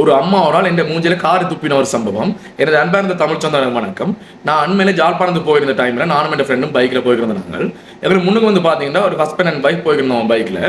ஒரு அம்மா ஒரு ஆள் என் மூஞ்சில காரி துப்பின ஒரு சம்பவம். எனது அன்பார்ந்த தமிழ் சொந்தங்களுக்கு வணக்கம். நான் அண்மையில ஜாழ்ப்பாணத்துக்கு போயிருந்த டைம்ல நானும் என் ஃப்ரெண்டும் பைக்கில் போயிருந்த நாங்கள் எங்களுக்கு முன்னுக்கு வந்து பார்த்தீங்கன்னா ஒரு ஹஸ்பண்ட் அண்ட் ஒய்ஃப் போயிருந்தோம் பைக்கில்.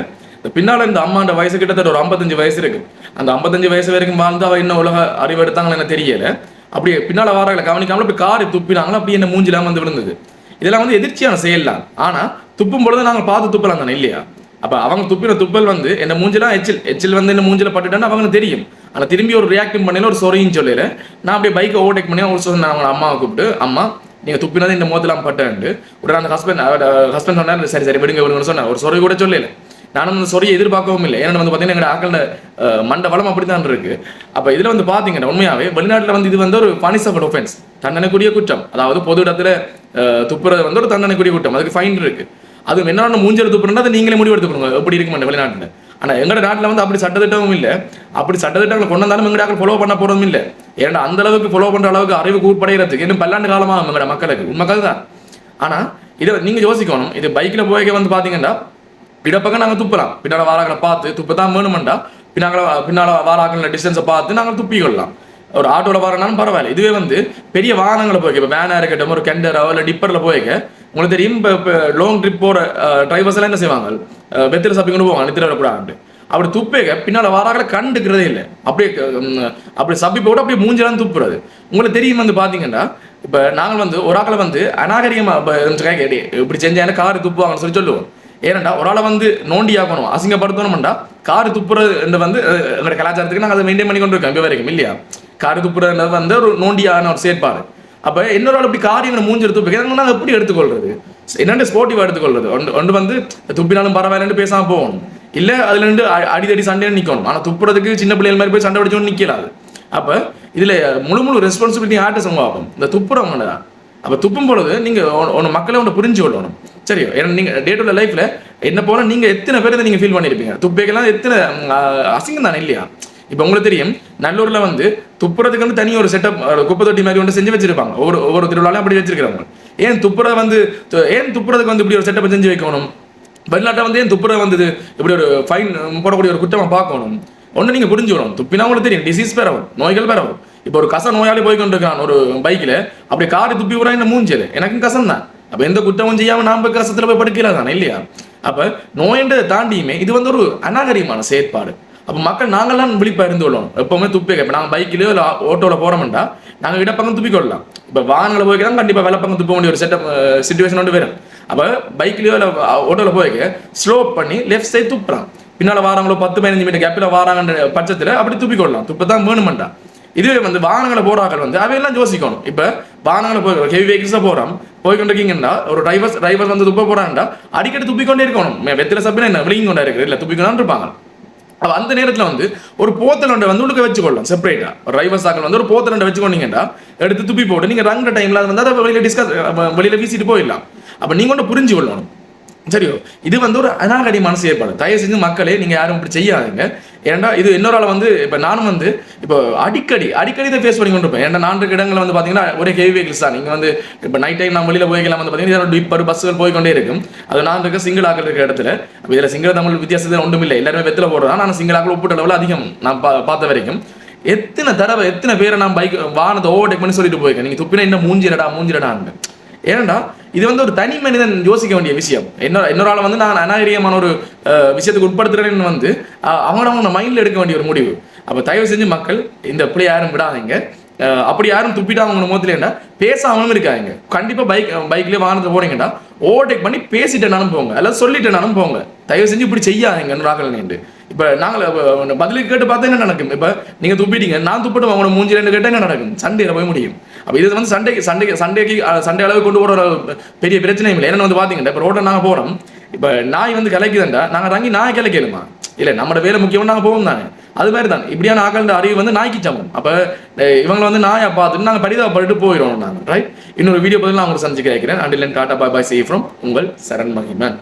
பின்னால் இந்த அம்மாண்ட வயசு கிட்டத்தட்ட ஒரு 55 வயசு இருக்கு. அந்த 55 வயசு வரைக்கும் வாழ்ந்து அவ இன்னும் உலக அறிவு எடுத்தாங்கன்னு எனக்கு தெரியல. அப்படியே பின்னால் வாரங்களை கவனிக்காமல் அப்படி காரி துப்பினாங்களோ அப்படி என்ன மூஞ்சிலாம் வந்து விழுந்தது. இதெல்லாம் வந்து எதிர்ச்சியான செயல்லாம். ஆனால் துப்பும் பொழுது நாங்கள் பார்த்து துப்பலாம் தானே இல்லையா? அப்போ அவங்க துப்பின துப்பல் வந்து என்ன மூஞ்சிலாம் எச்சில் வந்து என்ன மூஞ்சில பட்டுட்டான்னு அவங்களுக்கு தெரியும். ஆனால் திரும்பி ஒரு ரியாக்டிங் பண்ணல ஒரு சொறையும் சொல்லல. நான் அப்படியே பைக்கை ஓவர்டேக் பண்ணி ஒரு சொன்ன அவங்க அம்மாவை கூப்பிட்டு, அம்மா நீங்கள் துப்பினது இந்த மோதலாம் பட்டேன்ட்டு உடனே அந்த ஹஸ்பண்ட் சொன்னார், சரி சரி விடுங்க விடுங்கன்னு சொன்னேன். ஒரு சொறை கூட சொல்லல. நானும் அந்த சொறையை எதிர்பார்க்கவும் இல்லை. ஏன்னா வந்து பார்த்தீங்கன்னா எங்கள் ஆக்கள மண்ட வளம் அப்படி தான் இருக்கு. அப்போ இதில் வந்து பார்த்தீங்கன்னா உண்மையாகவே வெளிநாட்டில் வந்து இது வந்து ஒரு பனிஷபிள் ஒஃபென்ஸ், தண்டனைக்குரிய குற்றம். அதாவது பொது இடத்துல துப்புறது வந்து ஒரு தண்டனைக்குரிய குற்றம், அதுக்கு ஃபைன் இருக்கு. அது என்ன மூஞ்சல் துப்புறா அதை நீங்களே முடிவு எடுத்துக்கணுங்க எப்படி இருக்க மாட்டேன் வெளிநாட்டில். ஆனால் எங்களோட நாட்டில் வந்து அப்படி சட்டத்திட்டமும் இல்லை. அப்படி சட்டத்திட்டங்களை கொண்டு வந்தாலும் எங்கடாக்கள் ஃபாலோ பண்ண போறதும் இல்லை. ஏன்னா அந்த அளவுக்கு ஃபாலோ பண்ற அளவுக்கு அறிவுக்கு உட்படைகிறதுக்கு இன்னும் பல்லாண்டு காலமாக எங்களோட மக்களுக்கு உண்மைக்காக தான். ஆனால் இதை நீங்க யோசிக்கணும். இது பைக்கில் போய்க்க வந்து பார்த்தீங்கன்னா இடப்பக்கம் நாங்கள் துப்பலாம். பின்னால் வாராக்களை பார்த்து துப்பத்தான் வேணுமெண்டா பின்னால் வாராக்கள டிஸ்டன்ஸை பார்த்து நாங்கள் துப்பிக்கொள்ளலாம். ஒரு ஆட்டோவில் வரனாலும் பரவாயில்ல. இதுவே வந்து பெரிய வாகனங்களை போய்க்க, இப்போ வேனாக இருக்கட்டும், ஒரு கெண்டரோ இல்லை டிப்பரில் போய்க்க, உங்களுக்கு தெரியும் இப்போ லாங் ட்ரிப் போகிற டிரைவர்ஸ் எல்லாம் என்ன செய்வாங்க, வெத்திர சப்பி கொண்டு போவாங்க நித்திர வரக்கூடாது. அப்படி துப்பேக்க பின்னால் வாராக்களை கண்டுக்கிறதே இல்லை. அப்படி சப்பி போட்டு அப்படியே மூஞ்செல்லாம் துப்புறது. உங்களுக்கு தெரியும் வந்து பார்த்தீங்கன்னா இப்போ நாங்கள் வந்து ஒரு ஆக்களை வந்து அநாகரிகமாக இப்படி செஞ்சாலும் கார் துப்புவாங்கன்னு சொல்லுவோம். ஏனண்டா ஒரு ஆளை வந்து நோண்டி ஆக்கணும், அசிங்கப்படுத்தணும்டா காரு துப்புறது வந்து எங்களோட கலாச்சாரத்துக்கு நாங்கள் அதை மெயின்டைன் பண்ணி கொண்டு இருக்கோம் இப்போ வரைக்கும் இல்லையா? காரு துப்புறது வந்து ஒரு நோண்டியான ஒரு செயற்பாடு. அப்போ இன்னொரு ஆள் இப்படி காரியங்களை மூஞ்சி எடுத்து நாங்கள் எப்படி எடுத்துக்கொள்றது, என்னென்ன ஸ்போர்ட்டிவாக எடுத்துக்கொள்றது. ஒன்று வந்து துப்பினாலும் பரவாயில்லன்னு பேசாமல் போகணும், இல்லை அதுல இருந்து அடிதடி சண்டைன்னு நிற்கணும். ஆனால் துப்புறதுக்கு சின்ன பிள்ளைகள் மாதிரி போய் சண்டை அடிச்சோன்னு நிற்கலாது. அப்போ இதில் முழு ரெஸ்பான்சிபிலிட்டி ஆர்ட்ட சம்பாவம் இந்த துப்புறவங்க தான். அப்போ துப்பும் பொழுது நீங்கள் ஒன்று மக்களை ஒன்று புரிஞ்சு கொள்ளணும். சரி, ஏன்னா நீங்கள் டே டு டே லைஃப்பில் என்ன போல நீங்கள் எத்தனை பேர் இதை நீங்கள் ஃபீல் பண்ணியிருப்பீங்க. துப்பைக்கெல்லாம் எத்தனை அசிங்கம் தானே இல்லையா? இப்போ உங்களுக்கு தெரியும் நல்லூரில் வந்து துப்புறதுக்கு வந்து தனி ஒரு செட்டப் குப்பை தொட்டி மாதிரி ஒன்று செஞ்சு வச்சிருப்பாங்க. ஒவ்வொரு திருவிழாலையும் அப்படி வச்சிருக்கிறவங்க. ஏன் துப்புறதுக்கு வந்து இப்படி ஒரு செட்டப் செஞ்சு வைக்கணும்? வெளிநாட்டை வந்து ஏன் துப்புற வந்து இப்படி ஒரு ஃபைன் போடக்கூடிய ஒரு குற்றமாக பார்க்கணும்? ஒன்று நீங்கள் புரிஞ்சுக்கணும். துப்பினா உங்களுக்கு தெரியும் டிசீஸ் பெறவும், நோய்கள் பெறவும். இப்போ ஒரு கச நோயாளி போய் கொண்டிருக்கான் ஒரு பைக்கில், அப்படி காரி துப்பி விடா என்ன மூஞ்சல் எனக்கும் கசம் தான். அப்போ எந்த குற்றமும் செய்யாமல் நாம் போய் கசத்தில் போய் படுக்கல தானே இல்லையா? அப்போ நோயன்றதை தாண்டியுமே இது வந்து ஒரு அநாகரிகமான செயற்பாடு. அப்போ மக்கள் நாங்கள்லாம் விழிப்பாக இருந்து கொள்ளணும். எப்பவுமே துப்பி இப்போ நாங்கள் பைக்கிலையோ இல்லை ஓட்டோவில் போகிறோம்டா நாங்கள் இடப்பக்கம் துப்பிக்கொள்ளலாம். இப்போ வாகனங்களை போய்க்கலாம் கண்டிப்பாக வெள்ளப்பக்கம் துப்ப வேண்டிய ஒரு சிச்சுவேஷன் ஒன்று வரும். அப்போ பைக்லையோ இல்லை ஓட்டோவில் போய்க்க ஸ்லோ பண்ணி லெஃப்ட் சைட் துப்புறான். பின்னால் வாராங்களோ 10-15 மீட்டர் கேப்பில் வாராங்கன்ற பட்சத்தில் அப்படி துப்பிக்கொள்ளலாம். துப்பத்தான் வேணுமெண்டா. இதுவே வந்து வாகனங்களை போறாக்கள் வந்து அவையெல்லாம் யோசிக்கணும். இப்போ வாகனங்களை போய் ஹெவி வெஹிக்கிள்ஸாக போகிறோம் போய்கொண்டிருக்கீங்கன்னா ஒரு டிரைவர் வந்து துப்ப போறான்டா அடிக்கடி துப்பிக்கொண்டே இருக்கணும். வெத்திர சப்பினா என்ன விழுங்கி கொண்டா இருக்குது இல்லை துப்பிக்கொண்டான்னு இருப்பாங்க. அப்போ அந்த நேரத்தில் வந்து ஒரு போத்தலண்டை வந்து உள்ள வச்சுக்கொள்ளலாம் செப்பரேட்டா. ஒரு டிரைவர் சாக்கள் வந்து ஒரு போத்தலண்டை வச்சுக்கொண்டீங்கன்னா எடுத்து துப்பி போட்டு நீங்கள் ரங்குற டைம்ல அது வந்து அதை வெளியில வீசிட்டு போயிடலாம். அப்போ நீங்க ஒன்று புரிஞ்சு கொள்ளணும். சரியோ, இது வந்து ஒரு அநாகரிகமான செயற்பாடு. தயவு செஞ்சு மக்களே நீங்கள் யாரும் இப்படி செய்யாதுங்க. ஏன்னா இது இன்னொரு ஆள் வந்து இப்போ நானும் வந்து இப்போ அடிக்கடி இதை ஃபேஸ் பண்ணி கொண்டு இருப்பேன். ஏன்னா 4 இடங்களில் வந்து பார்த்தீங்கன்னா ஒரே ஹெவி வெஹிக்கிள்ஸ் தான். நீங்கள் வந்து இப்போ நைட் டைம் நான் வெளியில் போய்க்கலாம் வந்து பார்த்தீங்கன்னா டிப்பர் பஸ்ஸுகள் போய்கொண்டே இருக்கும். அது நான் இருக்க சிங்கிள் ஆக்கள் இருக்கிற இடத்துல. அப்போ இதில் சிங்கிள் தமிழ் வித்தியாசத்தில் ஒன்றும் இல்லை, எல்லாருமே வெத்தில போடுறதா. நான் சிங்கிள் ஆக்கள் ஒப்பிட்ட அளவில் அதிகம் நான் பார்த்த வரைக்கும். எத்தனை பேரை நான் பைக் வாகனத்தை ஓவர்டேக் பண்ணி சொல்லிட்டு போயிருக்கேன், நீங்கள் துப்பினா என்ன மூஞ்சிரடான்னு. ஏன்னா இது வந்து ஒரு தனி மனிதன் யோசிக்க வேண்டிய விஷயம். இன்னொரு ஆளை வந்து நான் அநாகரிகமான ஒரு விஷயத்துக்கு உட்படுத்துறேன்னு வந்து அவங்க மைண்டில் எடுக்க வேண்டிய ஒரு முடிவு. அப்போ தயவு செஞ்சு மக்கள் இந்த இப்படி யாரும் விடாதீங்க. அப்படி யாரும் துப்பிட்டா அவங்க முகத்துலேண்டா பேசாமலும் இருக்காங்க. கண்டிப்பாக பைக்லேயே வாகனத்தை போறீங்கடா ஓவர்டேக் பண்ணி பேசிட்டேனாலும் போங்க, அல்லது சொல்லிட்டேனாலும் போங்க. தயவு செஞ்சு இப்படி செய்யாதீங்க ராக்கள் நின்று. இப்போ நாங்கள் பதிலுக்கு கேட்டு பார்த்தா என்ன நடக்கும்? இப்போ நீங்கள் துப்பிட்டீங்க, நான் துப்பிட்டு அவங்களோட மூஞ்சிலேருந்து கேட்டால் என்ன நடக்கும்? சண்டையில் போய் முடியும். அப்போ இது வந்து சண்டை அளவு கொண்டு போகிற பெரிய பிரச்சனையும் இல்லை. ஏன்னா வந்து பார்த்தீங்கன்னா இப்போ ரோட்டில் நாங்கள் போகிறோம், இப்போ நாய் வந்து கிளைக்குதாண்டா நாங்கள் இறங்கி நாய் கிளைக்கலுமா இல்லை, நம்மளோட வேலை முக்கியமாக நாங்கள் போவோம் தானே. அது மாதிரி தான் இப்படியான ஆக்கள் அறிவு வந்து நாய்க்கு சமம். அப்போ இவங்களை வந்து நாயை பார்த்துட்டு நாங்கள் பரிதாபப்பட்டு போயிடுவோம் நாங்கள். ரைட், இன்னொரு வீடியோ பதில் நான் உங்களுக்கு சந்திச்சு கேட்கிறேன். Until Tata bye bye, say from உங்கள் சரண் மகிமன்.